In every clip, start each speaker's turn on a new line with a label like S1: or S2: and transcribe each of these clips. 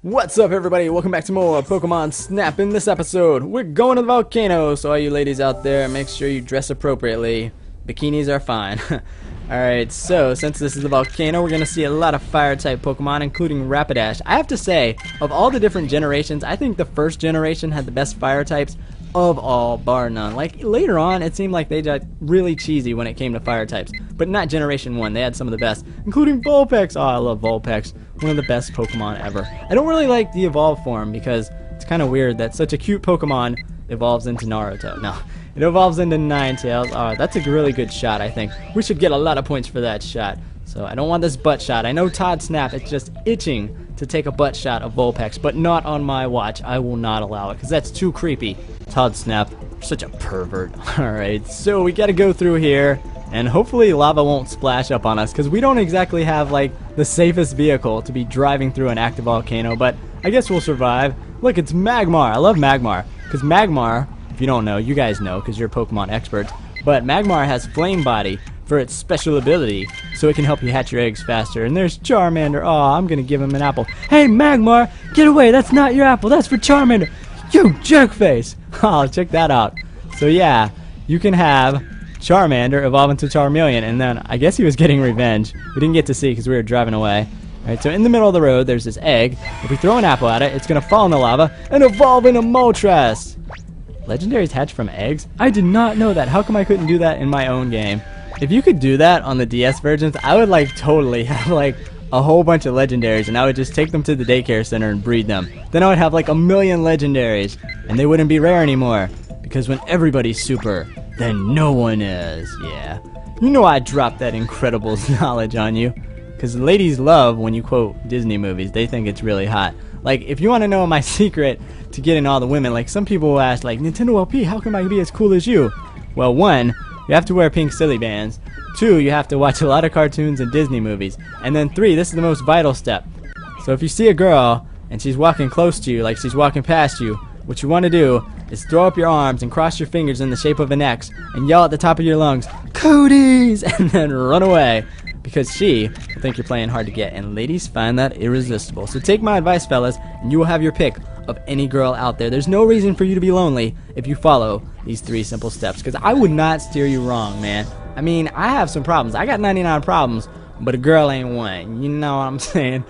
S1: What's up, everybody? Welcome back to more Pokemon Snap. In this episode, we're going to the volcano, so all you ladies out there, make sure you dress appropriately. Bikinis are fine. Alright, so since this is the volcano, we're going to see a lot of fire-type Pokemon, including Rapidash. I have to say, of all the different generations, I think the first generation had the best fire types of all, bar none. Like, later on, it seemed like they got really cheesy when it came to fire types, but not Generation 1. They had some of the best, including Vulpix. Oh, I love Vulpix. One of the best Pokemon ever. I don't really like the evolved form because it's kind of weird that such a cute Pokemon evolves into Naruto. No, it evolves into Ninetales. Oh, that's a really good shot, I think. We should get a lot of points for that shot. So I don't want this butt shot. I know Todd Snap is just itching to take a butt shot of Vulpix, but not on my watch. I will not allow it because that's too creepy. Todd Snap, you're such a pervert. Alright, so we gotta go through here, and hopefully lava won't splash up on us because we don't exactly have like the safest vehicle to be driving through an active volcano, but I guess we'll survive. Look, it's Magmar. I love Magmar because Magmar, if you don't know, you guys know because you're Pokemon experts, but Magmar has Flame Body for its special ability, so it can help you hatch your eggs faster. And there's Charmander. Oh, I'm gonna give him an apple. Hey, Magmar, get away! That's not your apple. That's for Charmander. You jerkface! Oh, check that out. So yeah, you can have Charmander evolve into Charmeleon, and then I guess he was getting revenge. We didn't get to see because we were driving away. Alright, so in the middle of the road, there's this egg. If we throw an apple at it, it's gonna fall in the lava and evolve into Moltres. Legendaries hatch from eggs? I did not know that. How come I couldn't do that in my own game? If you could do that on the DS versions, I would like totally have like a whole bunch of legendaries, and I would just take them to the daycare center and breed them. Then I would have like 1,000,000 legendaries, and they wouldn't be rare anymore. Because when everybody's super, then no one is. Yeah. You know I dropped that Incredibles knowledge on you. Because ladies love when you quote Disney movies. They think it's really hot. Like, if you want to know my secret to getting all the women, like some people will ask, like, NintendoLP, how can I be as cool as you? Well, 1, you have to wear pink silly bands. 2, you have to watch a lot of cartoons and Disney movies. And then 3, this is the most vital step. So if you see a girl and she's walking close to you, like she's walking past you, what you want to do is throw up your arms and cross your fingers in the shape of an X and yell at the top of your lungs, "Cody's!" and then run away. Because she will think you're playing hard to get, and ladies find that irresistible. So take my advice, fellas, and you will have your pick of any girl out there. There's no reason for you to be lonely if you follow these 3 simple steps, because I would not steer you wrong, man. I mean, I have some problems. I got 99 problems, but a girl ain't one. You know what I'm saying?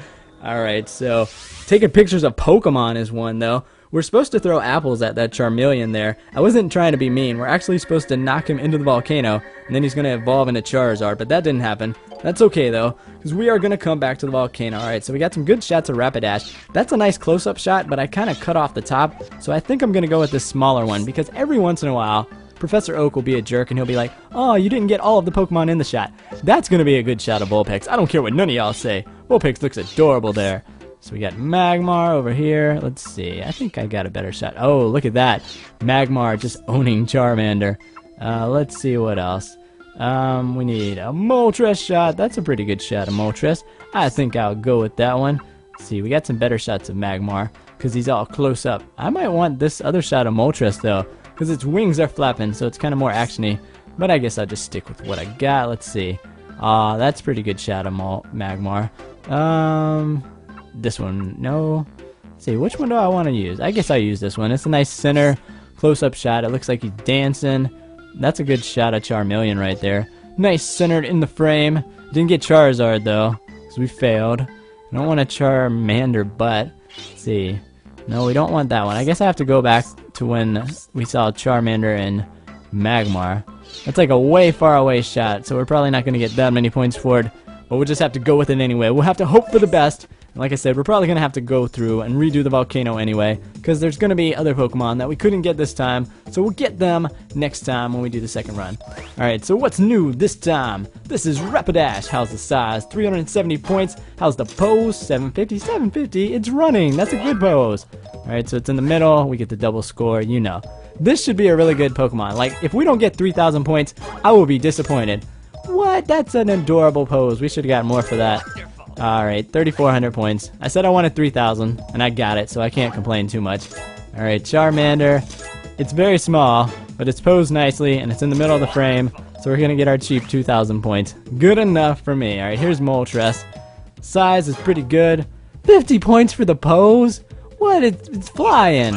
S1: Alright, so taking pictures of Pokemon is one, though. We're supposed to throw apples at that Charmeleon there. I wasn't trying to be mean. We're actually supposed to knock him into the volcano, and then he's going to evolve into Charizard, but that didn't happen. That's okay, though, because we are going to come back to the volcano. Alright, so we got some good shots of Rapidash. That's a nice close-up shot, but I kind of cut off the top, so I think I'm going to go with this smaller one, because every once in a while, Professor Oak will be a jerk, and he'll be like, "Oh, you didn't get all of the Pokemon in the shot." That's going to be a good shot of Vulpix. I don't care what none of y'all say. Vulpix looks adorable there. So we got Magmar over here. Let's see. I think I got a better shot. Oh, look at that. Magmar just owning Charmander. Let's see what else. We need a Moltres shot. That's a pretty good shot of Moltres. I think I'll go with that one. Let's see. We got some better shots of Magmar because he's all close up. I might want this other shot of Moltres, though, because its wings are flapping, so it's kind of more actiony. But I guess I'll just stick with what I got. Let's see. That's a pretty good shot of Magmar. This one, no. Let's see, which one do I want to use? I guess I'll use this one. It's a nice center, close-up shot. It looks like he's dancing. That's a good shot of Charmeleon right there. Nice centered in the frame. Didn't get Charizard, though, because we failed. I don't want a Charmander butt. Let's see. No, we don't want that one. I guess I have to go back to when we saw Charmander and Magmar. That's like a way far away shot, so we're probably not going to get that many points for it. But we'll just have to go with it anyway. We'll have to hope for the best. Like I said, we're probably going to have to go through and redo the volcano anyway, because there's going to be other Pokemon that we couldn't get this time, so we'll get them next time when we do the second run. Alright, so what's new this time? This is Rapidash. How's the size? 370 points. How's the pose? 750, 750. It's running. That's a good pose. Alright, so it's in the middle. We get the double score, you know. This should be a really good Pokemon. Like, if we don't get 3,000 points, I will be disappointed. What? That's an adorable pose. We should have got more for that. Alright, 3,400 points. I said I wanted 3,000, and I got it, so I can't complain too much. Alright, Charmander. It's very small, but it's posed nicely, and it's in the middle of the frame, so we're going to get our cheap 2,000 points. Good enough for me. Alright, here's Moltres. Size is pretty good. 50 points for the pose? What? It's flying.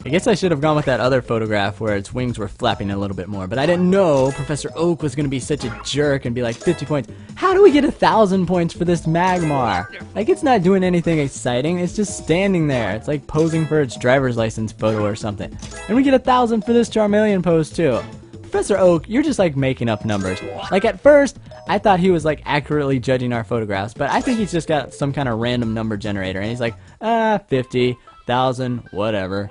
S1: I guess I should have gone with that other photograph where its wings were flapping a little bit more, but I didn't know Professor Oak was going to be such a jerk and be like 50 points. How do we get 1,000 points for this Magmar? Like, it's not doing anything exciting, it's just standing there. It's like posing for its driver's license photo or something. And we get 1,000 for this Charmeleon pose too. Professor Oak, you're just like making up numbers. Like at first, I thought he was like accurately judging our photographs, but I think he's just got some kind of random number generator, and he's like, 50, 1,000, whatever.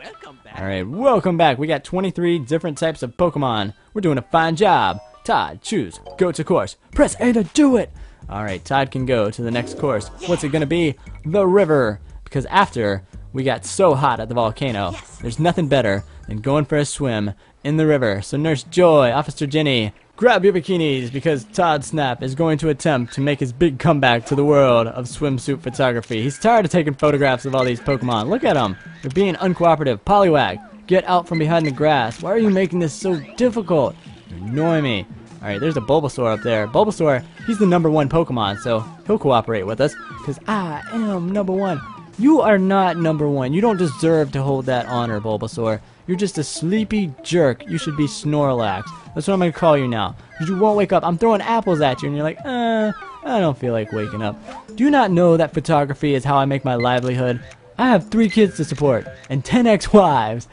S1: Alright, welcome back. We got 23 different types of Pokemon. We're doing a fine job. Todd, choose. Go to course. Press A to do it. Alright, Todd can go to the next course. What's it going to be? The river. Because after we got so hot at the volcano, there's nothing better than going for a swim in the river. So Nurse Joy, Officer Jenny, grab your bikinis because Todd Snap is going to attempt to make his big comeback to the world of swimsuit photography. He's tired of taking photographs of all these Pokemon. Look at him. They're being uncooperative. Poliwag, get out from behind the grass. Why are you making this so difficult? You annoy me. Alright, there's a Bulbasaur up there. Bulbasaur, he's the #1 Pokemon, so he'll cooperate with us because I am #1. You are not #1. You don't deserve to hold that honor, Bulbasaur. You're just a sleepy jerk. You should be Snorlax. That's what I'm going to call you now. Because you won't wake up. I'm throwing apples at you, and you're like, I don't feel like waking up. Do you not know that photography is how I make my livelihood? I have 3 kids to support, and 10 ex-wives.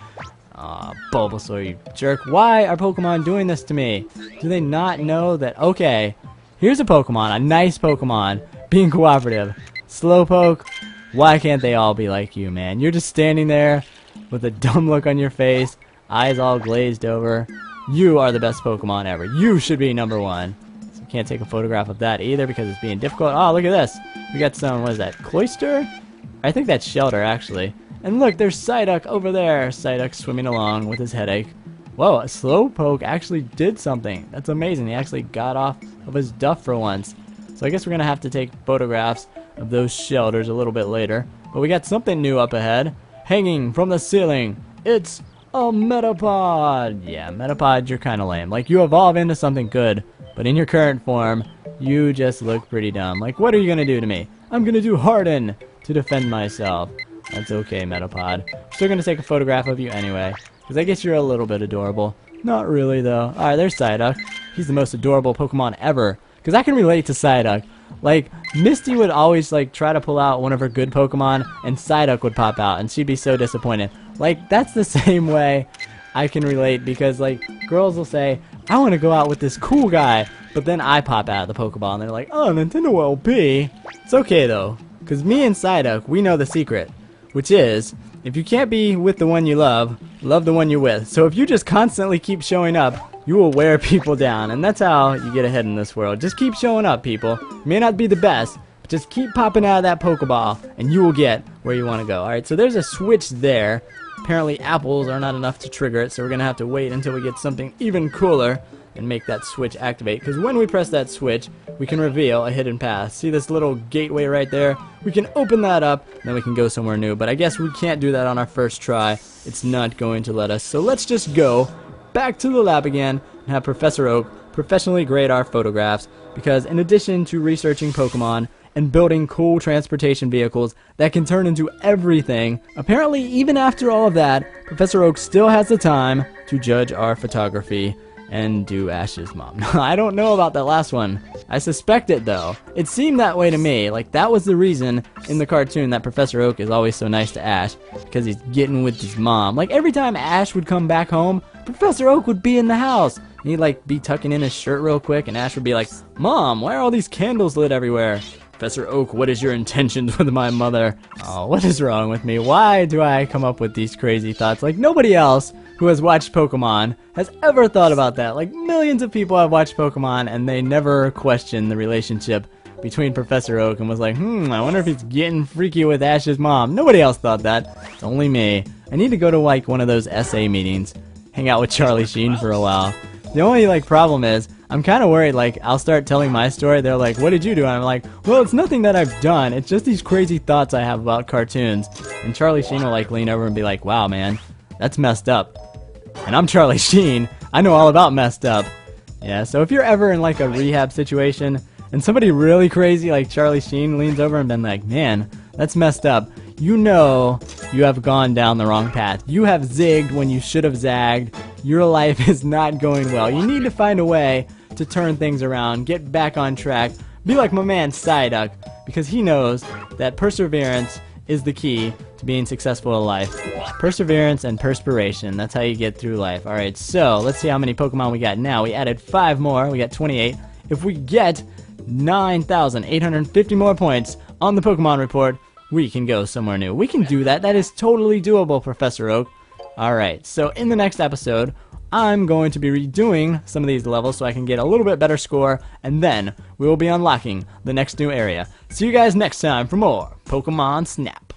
S1: Aw, Bulbasaur, you jerk. Why are Pokemon doing this to me? Do they not know that, okay, here's a Pokemon, a nice Pokemon, being cooperative. Slowpoke, why can't they all be like you, man? You're just standing there with a dumb look on your face, eyes all glazed over. You are the best Pokemon ever. You should be #1. So can't take a photograph of that either because it's being difficult. Oh, look at this. We got some, what is that, Cloyster? I think that's Shelter, actually. And look, there's Psyduck over there. Psyduck swimming along with his headache. Whoa, a Slowpoke actually did something. That's amazing. He actually got off of his duff for once. So I guess we're going to have to take photographs of those shelters a little bit later. But we got something new up ahead. Hanging from the ceiling. It's a Metapod. Yeah, Metapod, you're kind of lame. Like, you evolve into something good, but in your current form, you just look pretty dumb. Like, what are you going to do to me? I'm going to do Harden to defend myself. That's okay, Metapod. Still going to take a photograph of you anyway, because I guess you're a little bit adorable. Not really, though. Alright, there's Psyduck. He's the most adorable Pokemon ever, because I can relate to Psyduck. Like, Misty would always, like, try to pull out one of her good Pokemon, and Psyduck would pop out, and she'd be so disappointed. Like, that's the same way I can relate, because, like, girls will say, I want to go out with this cool guy, but then I pop out of the Pokeball, and they're like, oh, NintendoLP. It's okay, though, because me and Psyduck, we know the secret, which is, if you can't be with the one you love the one you're with. So if you just constantly keep showing up, you will wear people down, and that's how you get ahead in this world. Just keep showing up, people. You may not be the best, but just keep popping out of that Pokeball, and you will get where you want to go. Alright, so there's a switch there. Apparently apples are not enough to trigger it, so we're going to have to wait until we get something even cooler and make that switch activate. Because when we press that switch, we can reveal a hidden path. See this little gateway right there? We can open that up, and then we can go somewhere new. But I guess we can't do that on our first try. It's not going to let us. So let's just go back to the lab again and have Professor Oak professionally grade our photographs, because in addition to researching Pokemon and building cool transportation vehicles that can turn into everything, apparently even after all of that, Professor Oak still has the time to judge our photography and do Ash's mom. I don't know about that last one. I suspect it though. It seemed that way to me. Like, that was the reason in the cartoon that Professor Oak is always so nice to Ash, because he's getting with his mom. Like, every time Ash would come back home, Professor Oak would be in the house. And he'd like be tucking in his shirt real quick, and Ash would be like, Mom, why are all these candles lit everywhere? Professor Oak, what is your intentions with my mother? Oh, what is wrong with me? Why do I come up with these crazy thoughts? Like, nobody else who has watched Pokemon has ever thought about that. Like, millions of people have watched Pokemon, and they never questioned the relationship between Professor Oak and was like, I wonder if he's getting freaky with Ash's mom. Nobody else thought that. It's only me. I need to go to, like, one of those SA meetings. Hang out with Charlie Sheen for a while. The only, like, problem is, I'm kind of worried, like, I'll start telling my story, they're like, what did you do? And I'm like, well, it's nothing that I've done, it's just these crazy thoughts I have about cartoons. And Charlie Sheen will, like, lean over and be like, wow, man, that's messed up. And I'm Charlie Sheen, I know all about messed up. Yeah, so if you're ever in, like, a rehab situation, and somebody really crazy like Charlie Sheen leans over and been like, man, That's messed up. You know you have gone down the wrong path. You have zigged when you should have zagged. Your life is not going well. You need to find a way to turn things around, get back on track, be like my man Psyduck, because he knows that perseverance is the key to being successful in life. Perseverance and perspiration, that's how you get through life. Alright, so let's see how many Pokemon we got now. We added 5 more, we got 28. If we get 9,850 more points on the Pokemon report, we can go somewhere new. We can do that. That is totally doable, Professor Oak. Alright, so in the next episode, I'm going to be redoing some of these levels so I can get a little bit better score, and then we will be unlocking the next new area. See you guys next time for more Pokemon Snap.